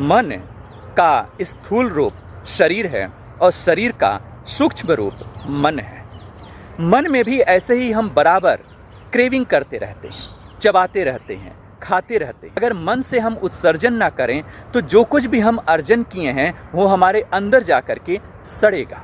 मन का स्थूल रूप शरीर है और शरीर का सूक्ष्म रूप मन है। मन में भी ऐसे ही हम बराबर क्रेविंग करते रहते हैं, चबाते रहते हैं, खाते रहते हैं। अगर मन से हम उत्सर्जन ना करें तो जो कुछ भी हम अर्जन किए हैं वो हमारे अंदर जा कर के सड़ेगा।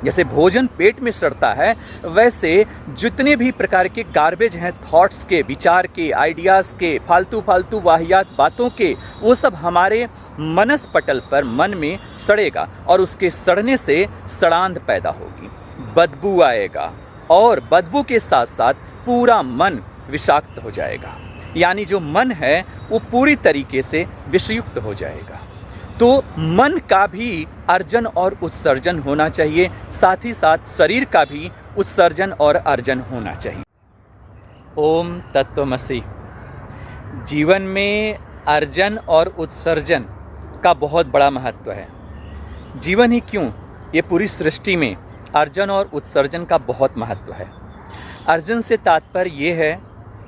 जैसे भोजन पेट में सड़ता है, वैसे जितने भी प्रकार के गार्बेज हैं, थॉट्स के, विचार के, आइडियाज़ के, फालतू वाहियात बातों के, वो सब हमारे मनस पटल पर मन में सड़ेगा और उसके सड़ने से सड़ांध पैदा होगी, बदबू आएगा और बदबू के साथ साथ पूरा मन विषाक्त हो जाएगा। यानी जो मन है वो पूरी तरीके से विषयुक्त हो जाएगा। तो मन का भी अर्जन और उत्सर्जन होना चाहिए, साथ ही साथ शरीर का भी उत्सर्जन और अर्जन होना चाहिए। ओम तत्वमसि। जीवन में अर्जन और उत्सर्जन का बहुत बड़ा महत्व है। जीवन ही क्यों, ये पूरी सृष्टि में अर्जन और उत्सर्जन का बहुत महत्व है। अर्जन से तात्पर्य ये है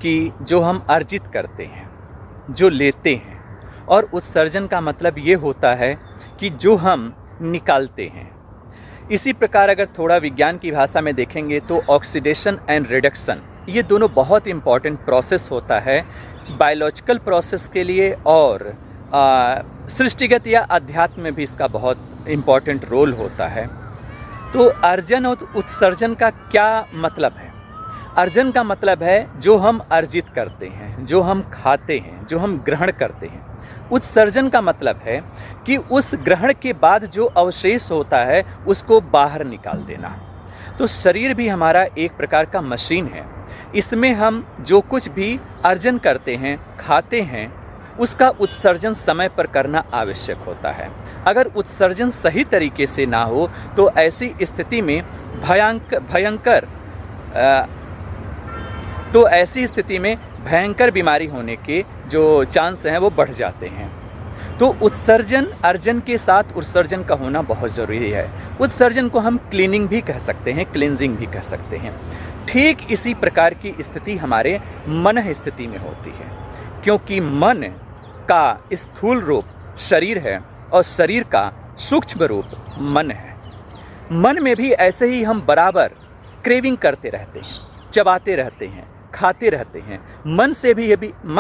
कि जो हम अर्जित करते हैं, जो लेते हैं, और उत्सर्जन का मतलब ये होता है कि जो हम निकालते हैं। इसी प्रकार अगर थोड़ा विज्ञान की भाषा में देखेंगे तो ऑक्सीडेशन एंड रिडक्शन, ये दोनों बहुत इम्पॉर्टेंट प्रोसेस होता है बायोलॉजिकल प्रोसेस के लिए, और सृष्टिगत या अध्यात्म में भी इसका बहुत इम्पॉर्टेंट रोल होता है। तो अर्जन और उत्सर्जन का क्या मतलब है? अर्जन का मतलब है जो हम अर्जित करते हैं, जो हम खाते हैं, जो हम ग्रहण करते हैं। उत्सर्जन का मतलब है कि उस ग्रहण के बाद जो अवशेष होता है उसको बाहर निकाल देना। तो शरीर भी हमारा एक प्रकार का मशीन है। इसमें हम जो कुछ भी अर्जन करते हैं, खाते हैं, उसका उत्सर्जन समय पर करना आवश्यक होता है। अगर उत्सर्जन सही तरीके से ना हो तो ऐसी स्थिति में भयंकर बीमारी होने के जो चांस हैं वो बढ़ जाते हैं। तो उत्सर्जन, अर्जन के साथ उत्सर्जन का होना बहुत ज़रूरी है। उत्सर्जन को हम क्लीनिंग भी कह सकते हैं, क्लिनजिंग भी कह सकते हैं। ठीक इसी प्रकार की स्थिति हमारे मन स्थिति में होती है, क्योंकि मन का स्थूल रूप शरीर है और शरीर का सूक्ष्म रूप मन है। मन में भी ऐसे ही हम बराबर क्रेविंग करते रहते हैं, चबाते रहते हैं, खाते रहते हैं। मन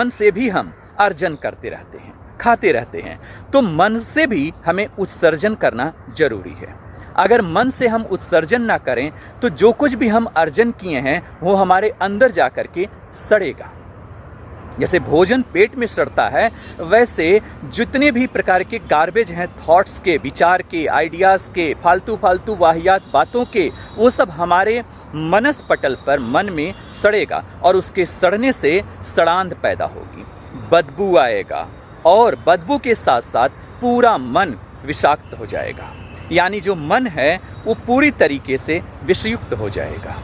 से भी हम अर्जन करते रहते हैं, खाते रहते हैं। तो मन से भी हमें उत्सर्जन करना जरूरी है। अगर मन से हम उत्सर्जन ना करें तो जो कुछ भी हम अर्जन किए हैं वो हमारे अंदर जा कर के सड़ेगा। जैसे भोजन पेट में सड़ता है, वैसे जितने भी प्रकार के गार्बेज हैं, थॉट्स के, विचार के, आइडियाज़ के, फालतू वाहियात बातों के, वो सब हमारे मनस पटल पर मन में सड़ेगा और उसके सड़ने से सड़ांध पैदा होगी, बदबू आएगा और बदबू के साथ साथ पूरा मन विषाक्त हो जाएगा। यानी जो मन है वो पूरी तरीके से विषयुक्त हो जाएगा।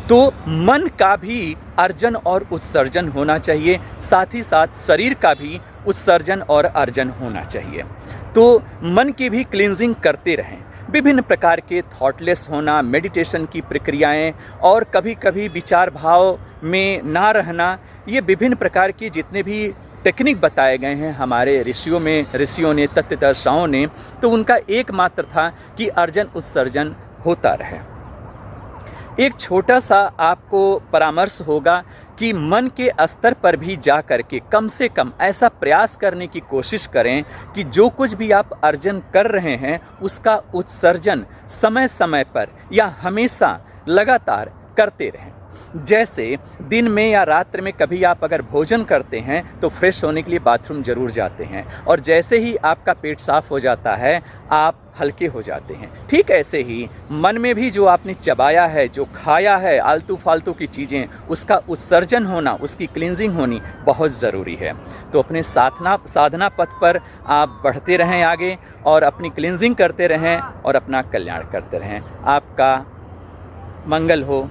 तो मन का भी अर्जन और उत्सर्जन होना चाहिए, साथ ही साथ शरीर का भी उत्सर्जन और अर्जन होना चाहिए। तो मन की भी क्लींजिंग करते रहें। विभिन्न प्रकार के थॉटलेस होना, मेडिटेशन की प्रक्रियाएं और कभी कभी विचार भाव में ना रहना, ये विभिन्न प्रकार के जितने भी टेक्निक बताए गए हैं हमारे ऋषियों ने, तत्वदर्शाओं ने, तो उनका एकमात्र था कि अर्जन उत्सर्जन होता रहे। एक छोटा सा आपको परामर्श होगा कि मन के स्तर पर भी जा कर के कम से कम ऐसा प्रयास करने की कोशिश करें कि जो कुछ भी आप अर्जन कर रहे हैं उसका उत्सर्जन समय समय पर या हमेशा लगातार करते रहें। जैसे दिन में या रात्र में कभी आप अगर भोजन करते हैं तो फ्रेश होने के लिए बाथरूम ज़रूर जाते हैं, और जैसे ही आपका पेट साफ हो जाता है आप हल्के हो जाते हैं। ठीक ऐसे ही मन में भी जो आपने चबाया है, जो खाया है, आलतू फालतू की चीज़ें, उसका उत्सर्जन होना, उसकी क्लींजिंग होनी बहुत ज़रूरी है। तो अपने साधना पथ पर आप बढ़ते रहें आगे और अपनी क्लींजिंग करते रहें और अपना कल्याण करते रहें। आपका मंगल हो।